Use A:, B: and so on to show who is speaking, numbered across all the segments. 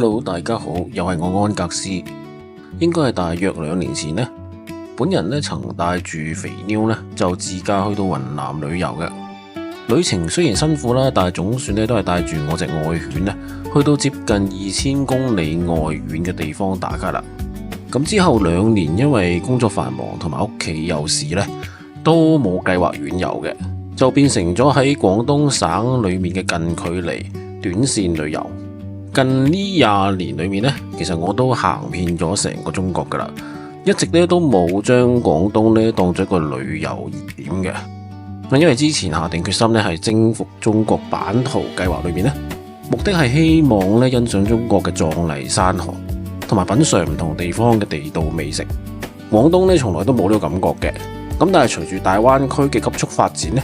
A: Hello， 大家好，又係我安格斯。應該係大約2年前呢，本人呢曾帶住肥妞呢就自駕去到雲南旅遊嘅。旅程雖然辛苦啦，但係總算呢都係帶住我隻愛犬呢去到接近2000公里外遠嘅地方打卡啦。咁之後2年因為工作繁忙同埋屋企有事呢，都冇計劃遠遊嘅，就變成咗喺廣東省裏面嘅近距離短線旅遊。近呢20年裏面呢，其實我都行遍咗成個中國噶啦，一直咧都冇將廣東咧當作一個旅遊熱點嘅。因為之前下定決心咧係征服中國版圖計劃裏面呢，目的係希望咧欣賞中國嘅壯麗山河，同埋品嘗唔同地方嘅地道美食。廣東咧從來都冇呢個感覺嘅，咁但係隨住大灣區嘅急速發展呢，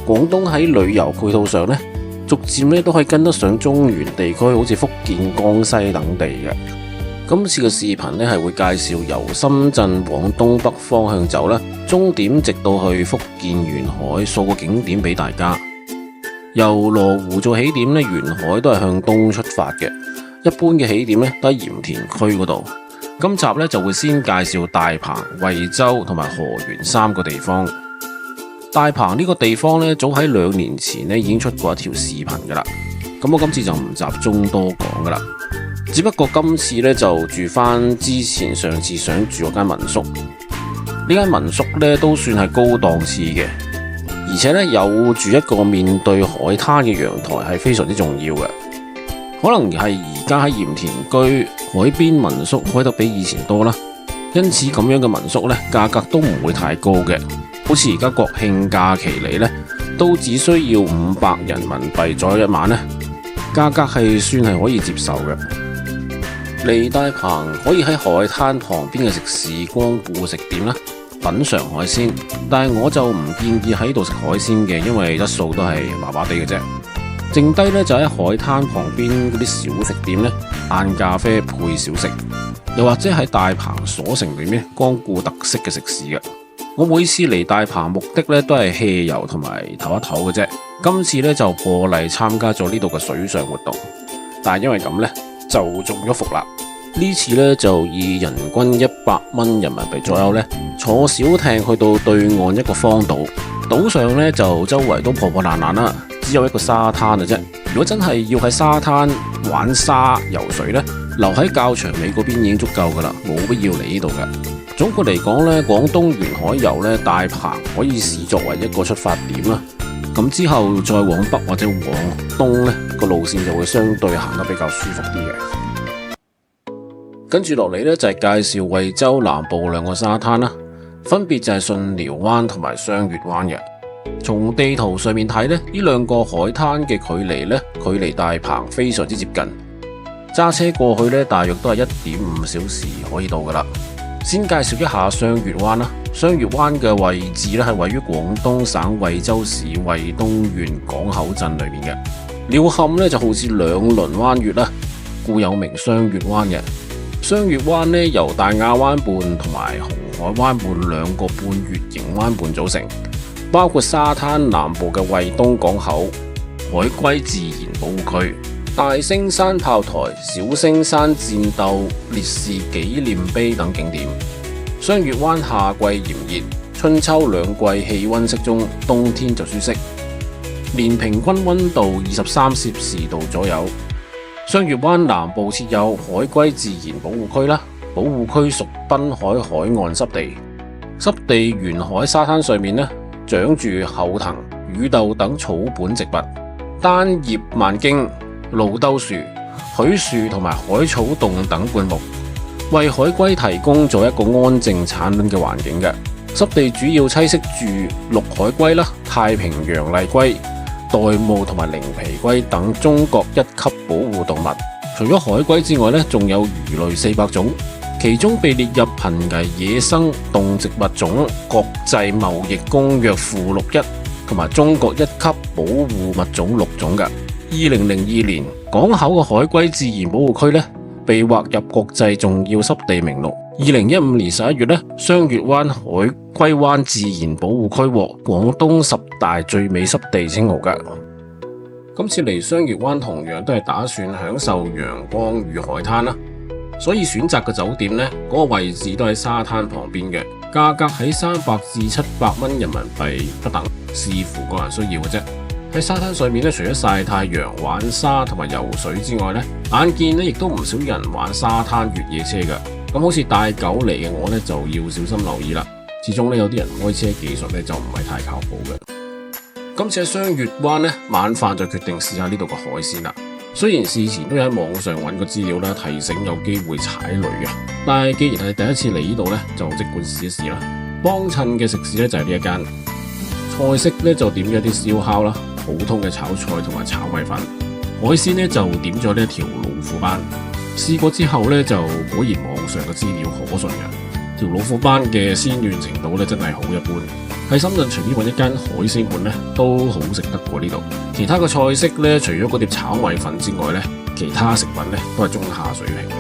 A: 廣東喺旅遊配套上呢，逐漸咧都可以跟得上中原地區，好似福建、江西等地嘅。今次嘅視頻咧係會介紹由深圳往東北方向走啦，終點直到去福建沿海數個景點俾大家。由羅湖做起點咧，沿海都係向東出發嘅，一般嘅起點咧都喺鹽田區嗰度。今集咧就會先介紹大鵬、惠州同埋河源3個地方。大鵬呢個地方咧，早喺2年前咧已經出過一條視頻噶啦，咁我今次就唔集中多講噶啦，只不過今次咧就住翻之前上次想住嗰間民宿。呢間民宿咧都算係高檔次嘅，而且咧有住一個面對海灘嘅陽台係非常之重要嘅。可能係而家喺鹽田居海邊民宿開得比以前多啦，因此咁樣嘅民宿咧價格都唔會太高嘅。好似而家國慶假期嚟呢，都只需要500人民幣左右一晚呢，價格係算係可以接受嘅。嚟大鵬可以喺海灘旁邊嘅食肆光顧食店啦，品嘗海鮮，但係我就唔建議喺度食海鮮嘅，因為質素都係麻麻地嘅啫。剩低呢，就喺海灘旁邊嗰啲小食店呢，晏咖啡配小食，又或者喺大鵬鎖城裏面光顧特色嘅食肆嘅。我每次嚟大鵬目的咧都係 hea 遊同埋唞一唞嘅啫，今次咧就破例參加咗呢度嘅水上活動，但係因為咁咧就中咗伏啦。呢次咧就以人均100蚊人民幣左右咧坐小艇去到對岸一個荒島，島上咧就周圍都破破爛爛啦，只有一個沙灘嘅啫。如果真係要喺沙灘玩沙游水咧，留喺較場尾嗰邊已經足夠噶啦，冇必要嚟呢度噶。總括嚟講咧，廣東沿海遊咧，大鵬可以視作為一個出發點啦。咁之後再往北或者往東咧，個路線就會相對行得比較舒服啲嘅。跟住落嚟咧就係介紹惠州南部2個沙灘啦，分別就係順寮灣同埋雙月灣嘅。從地圖上面睇咧，呢2個海灘嘅距離咧，距離大鵬非常之接近，揸車過去咧大約都係1.5小時可以到噶啦。先介紹一下雙月灣啦。雙月灣嘅位置咧係位於廣東省惠州市惠東縣港口鎮裏面嘅。鳥瞰咧就好似2輪灣月啦，故有名雙月灣嘅。雙月灣咧由大亞灣畔同埋紅海灣畔2個半月形灣畔組成，包括沙灘南部嘅惠東港口、海龜自然保護區、大星山炮台、小星山戰鬥烈士紀念碑等景點。雙月灣夏季炎熱，春秋2季氣溫適中，冬天就舒適，年平均溫度23攝氏度左右。雙月灣南部設有海龜自然保護區啦，保護區屬濱海海岸濕地，濕地沿海沙灘上面呢長住厚藤、乳豆等草本植物，單葉蔓荊、露兜樹、許樹同埋海草洞等灌木，為海龜提供咗一個安靜產卵嘅環境嘅。濕地主要棲息住綠海龜啦、太平洋麗龜、玳瑁同埋靈皮龜等中國1級保護動物。除咗海龜之外呢，仲有魚類400種，其中被列入瀕危野生動植物種國際貿易公約附錄1同埋中國1級保護物種6種嘅。2002年，港口嘅海龜自然保護區呢被劃入國際重要濕地名錄。2015年11月呢，雙月灣海龜灣自然保護區獲廣東10大最美濕地稱號嘅。今次嚟雙月灣同樣都係打算享受陽光與海灘啦，所以選擇嘅酒店呢，嗰個位置都喺沙灘旁邊嘅，價格喺300至700蚊人民幣不等，視乎個人需要嘅啫。喺沙灘上面咧，除咗曬太陽、玩沙同埋游水之外咧，眼見咧亦都唔少人玩沙灘越野車嘅。咁好似帶狗嚟嘅我咧，就要小心留意啦。始終咧有啲人開車技術咧就唔係太靠譜嘅。今次喺雙月灣咧，晚飯就決定試下呢度嘅海鮮啦。雖然事前都喺網上揾個資料啦，提醒有機會踩雷嘅，但係既然係第一次嚟呢度咧，就即管試一試啦。幫襯嘅食肆咧就係呢一間，菜式咧就點咗啲燒烤啦。普通嘅炒菜同埋炒米粉，海鮮呢就點咗呢一條老虎斑。試過之後呢，就果然網上嘅資料可信嘅，條老虎斑嘅鮮嫩程度呢真係好一般。喺深圳隨便揾一間海鮮館呢都好食得過呢度。其他嘅菜式呢，除咗嗰碟炒米粉之外呢，其他食品呢都係中下水平嘅，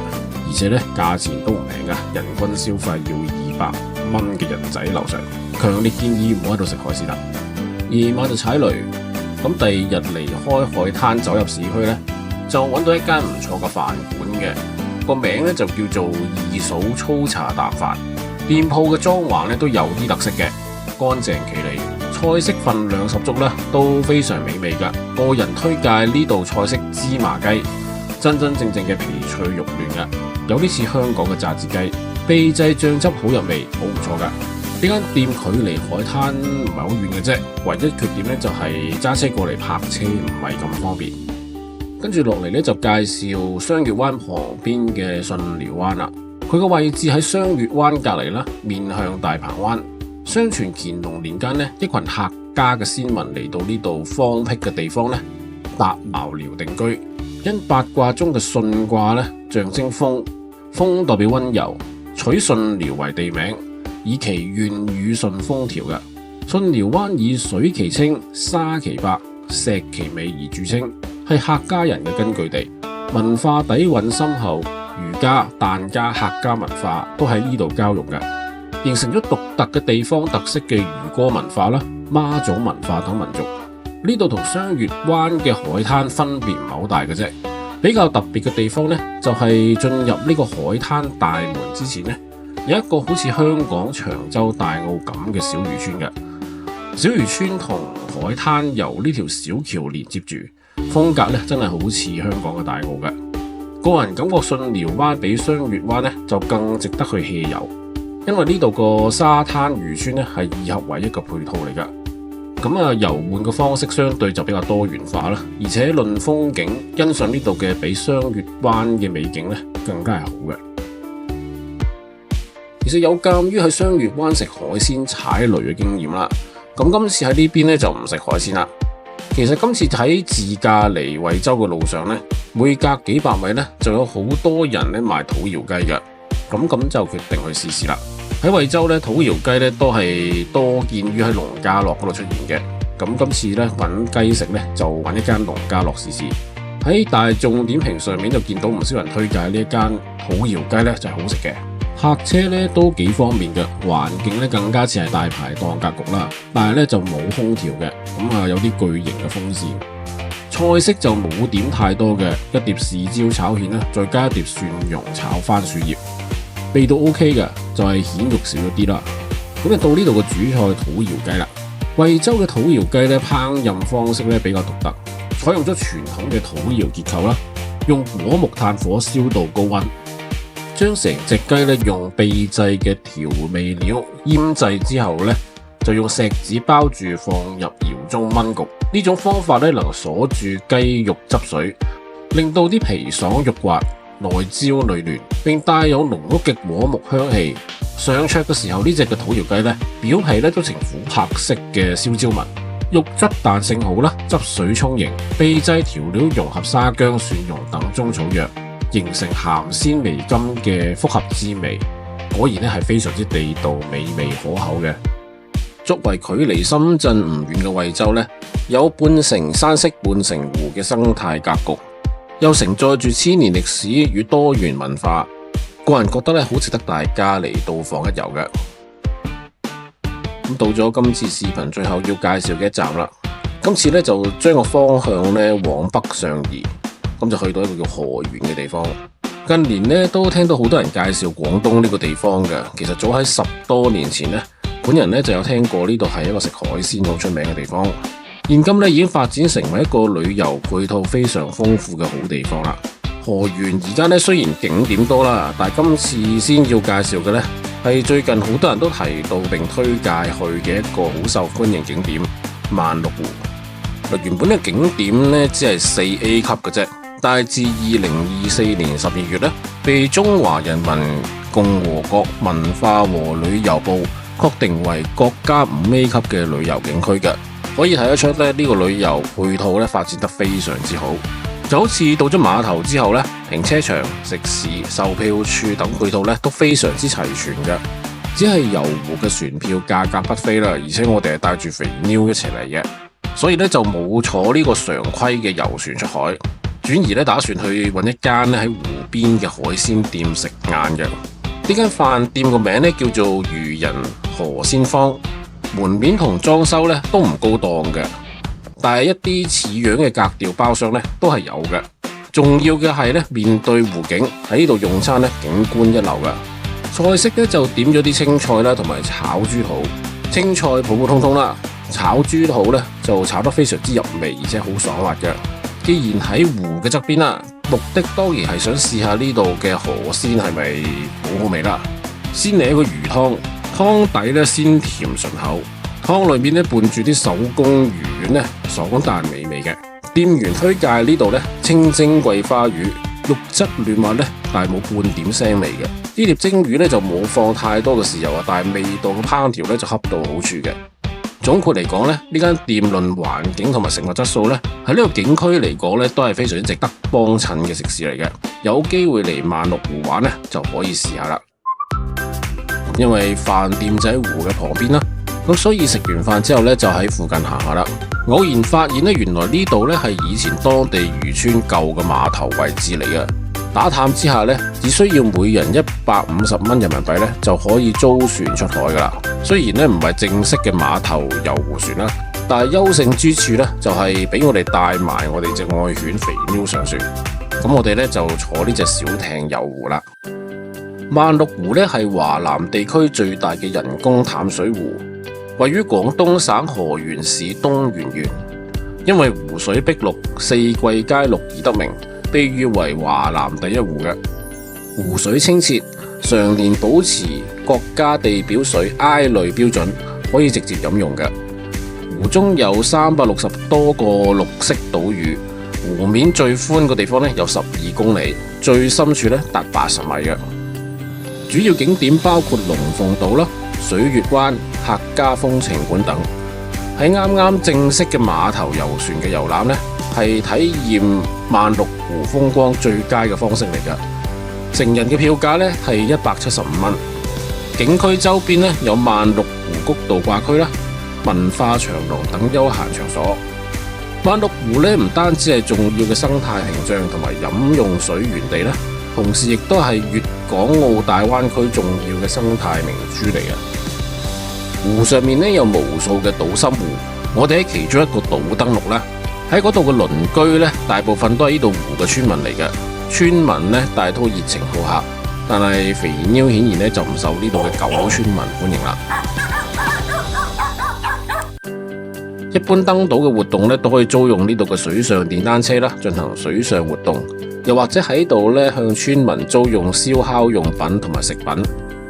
A: 而且呢價錢都唔平噶，人均消費要200蚊嘅人仔樓上。強烈建議唔好喺度食海鮮啦。夜晚就踩雷。咁第二日離開海灘走入市區呢，就揾到一間唔錯嘅飯館嘅，個名呢就叫做二嫂粗茶淡飯。店鋪嘅裝潢呢都有啲特色嘅，乾淨企理，菜式分量十足啦，都非常美味㗎。個人推介呢道菜式芝麻雞，真正嘅皮脆肉嫩㗎，有啲似香港嘅炸子雞，秘製醬汁好入味，好唔錯㗎。呢間店距離海灘唔係好遠嘅啫，唯一缺點咧就係揸車過嚟泊車唔係咁方便。跟住落嚟咧就介紹雙月灣旁邊嘅順寮灣啦。佢個位置喺雙月灣隔籬啦，面向大鵬灣。相傳乾隆年間呢，一群客家嘅先民嚟到呢度荒僻嘅地方咧，搭茅寮定居。因八卦中嘅順卦咧象徵風，風代表溫柔，取順寮為地名。以其願雨順風調嘅。順寮灣以水其清、沙其白、石其美而著稱，係客家人嘅根據地，文化底蘊深厚，儒家、疍家、客家文化都喺呢度交融嘅，形成咗獨特嘅地方特色嘅漁歌文化啦、媽祖文化等民族。呢度同雙月灣嘅海灘分別唔係好大嘅啫，比較特別嘅地方呢，就係進入呢個海灘大門之前呢，有一個好似香港長洲大澳咁嘅小漁村嘅，小漁村同海灘由呢條小橋連接住，風格咧真係好似香港嘅大澳嘅。個人感覺順寮灣比雙月灣咧就更值得去 hea 遊，因為呢度個沙灘漁村咧係二合為一嘅配套嚟噶。咁遊玩嘅方式相對就比較多元化啦，而且論風景，欣賞呢度嘅比雙月灣嘅美景咧更加係好嘅。其實有鑒於喺雙月灣食海鮮踩雷嘅經驗啦，咁今次喺呢邊咧就唔食海鮮啦。其實今次喺自駕嚟惠州嘅路上咧，每隔幾百米咧就有好多人咧賣土窯雞嘅，咁就決定去試試啦。喺惠州咧，土窯雞咧都係多見於喺農家樂嗰度出現嘅。咁今次咧揾雞食咧就揾一間農家樂試試。喺大眾點評上面就見到唔少人推介呢一間土窯雞咧就係好食嘅。泊車咧都幾方便嘅，環境咧更加似係大排檔格局啦，但係咧就冇空調嘅，有啲巨型嘅風扇。菜式就冇點太多嘅，一碟豉椒炒蜆啦，再加一碟蒜蓉炒番薯葉，味道 OK 嘅，就係蜆肉少咗啲啦。咁就到呢度嘅主菜土窯雞啦。惠州嘅土窯雞咧烹飪方式咧比較獨特，採用咗傳統嘅土窯結構啦，用果木炭火燒到高溫。將成隻雞咧用秘製嘅調味料醃製之後咧，就用錫紙包住放入窯中燜焗。呢種方法咧能鎖住雞肉汁水，令到啲皮爽肉滑、內焦內嫩，並帶有濃郁嘅果木香氣。上桌嘅時候，呢隻嘅土窯雞咧表皮咧都呈琥珀色嘅燒焦紋，肉質彈性好啦，汁水充盈，秘製調料融合沙薑、蒜蓉等中草藥，形成鹹鮮微甘嘅複合滋味，果然咧係非常之地道、美味可口嘅。作為距離深圳唔遠嘅惠州咧，有半城山色半城湖嘅生態格局，又承載住千年歷史與多元文化，個人覺得咧好值得大家嚟到訪一遊嘅。咁到咗今次視頻最後要介紹嘅一站啦，今次咧就將個方向咧往北上移，咁就去到一個叫河源嘅地方。近年咧都聽到好多人介紹廣東呢個地方嘅，其實早喺10多年前咧，本人咧就有聽過呢度係一個食海鮮好出名嘅地方。現今咧已經發展成為一個旅遊配套非常豐富嘅好地方啦。河源而家咧雖然景點多啦，但係今次先要介紹嘅咧係最近好多人都提到並推介去嘅一個好受歡迎景點——萬綠湖。原本嘅景點咧只係4A 級嘅啫，但係自2024年12月咧，被中華人民共和國文化和旅遊部確定為國家5A 級嘅旅遊景區嘅，可以睇得出咧呢個旅遊配套咧發展得非常之好。就好似到咗碼頭之後咧，停車場、食肆、售票處等配套咧都非常之齊全嘅。只係遊湖嘅船票價格不菲啦，而且我哋係帶住肥妞一齊嚟嘅，所以咧就冇坐呢個常規嘅遊船出海，轉而咧打算去揾一間咧喺湖邊嘅海鮮店食晏嘅。呢間飯店個名咧叫做漁人河鮮坊，門面同裝修咧都唔高檔嘅。但係一啲似樣嘅格調包廂咧都係有嘅，重要嘅係咧面對湖景，喺呢度用餐咧景觀一流嘅。菜式咧就點咗啲青菜啦，同埋炒豬肚。青菜普普通通啦，炒豬肚咧就炒得非常之入味，而且好爽滑嘅。既然喺湖嘅側邊啦，目的當然係想試下呢度嘅河鮮係咪好好味啦。先嚟一個魚湯，湯底咧鮮甜順口。湯裏面咧拌住啲手工魚丸咧，爽但美味嘅。店員推介呢度咧清蒸桂花魚，肉質嫩滑咧，但係冇半點腥味嘅。呢碟蒸魚咧就冇放太多嘅豉油啊，但係味道嘅烹調咧就恰到好處嘅。總括嚟講咧，呢間店論環境同埋食物質素咧，喺呢個景區嚟講咧都係非常之值得幫襯嘅食肆嚟嘅。有機會嚟萬綠湖玩咧就可以試下啦。因為飯店就喺湖嘅旁邊啦。咁所以食完飯之後咧，就喺附近行下啦。偶然發現咧，原來呢度咧係以前當地漁村舊嘅碼頭位置嚟嘅。打探之下咧，只需要每人150蚊人民幣咧，就可以租船出海噶啦。雖然咧唔係正式嘅碼頭遊湖船啦，但係優勝之處咧就係俾我哋帶埋我哋隻愛犬肥妞上船。咁我哋咧就坐呢隻小艇遊湖啦。萬綠湖咧係華南地區最大嘅人工淡水湖。位於廣東省河源市東源縣，因為湖水碧綠、四季皆綠而得名，被譽為華南第一湖嘅。湖水清澈，常年保持國家地表水 I 類標準，可以直接飲用嘅。湖中有360多個綠色島嶼，湖面最寬嘅地方咧有12公里，最深處咧達80米嘅。主要景點包括龍鳳島啦、水月灣、客家風情館等。喺啱啱正式嘅碼頭遊船嘅遊覽呢，係體驗萬綠湖風光最佳嘅方式嚟㗎。成人嘅票價呢係175蚊。景區周邊呢有萬綠湖谷道掛區啦、文化長廊等休閒場所。萬綠湖呢唔單止係重要嘅生態屏障同埋飲用水源地啦，同時亦都係粵港澳大灣區重要嘅生態明珠嚟嘅。湖上面咧有無數嘅島心湖，我哋喺其中一個島登陸啦。喺嗰度嘅鄰居咧，大部分都係呢度湖嘅村民嚟嘅。村民咧大都熱情好客，但係肥妞顯然咧就唔受呢度嘅狗村民歡迎啦。一般登島嘅活動咧都可以租用呢度嘅水上電單車啦，進行水上活動，又或者喺度咧向村民租用燒烤用品同埋食品。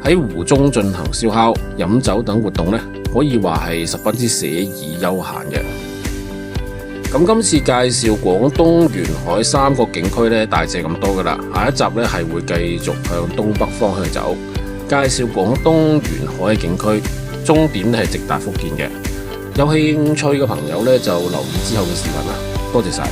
A: 喺湖中進行燒烤、飲酒等活動咧，可以話係十分之寫意休閒嘅。咁今次介紹廣東沿海3個景區咧，大致咁多噶啦。下一集咧係會繼續向東北方向走，介紹廣東沿海嘅景區，終點咧係直達福建嘅。有興趣嘅朋友咧就留意之後嘅視頻啦。多謝晒。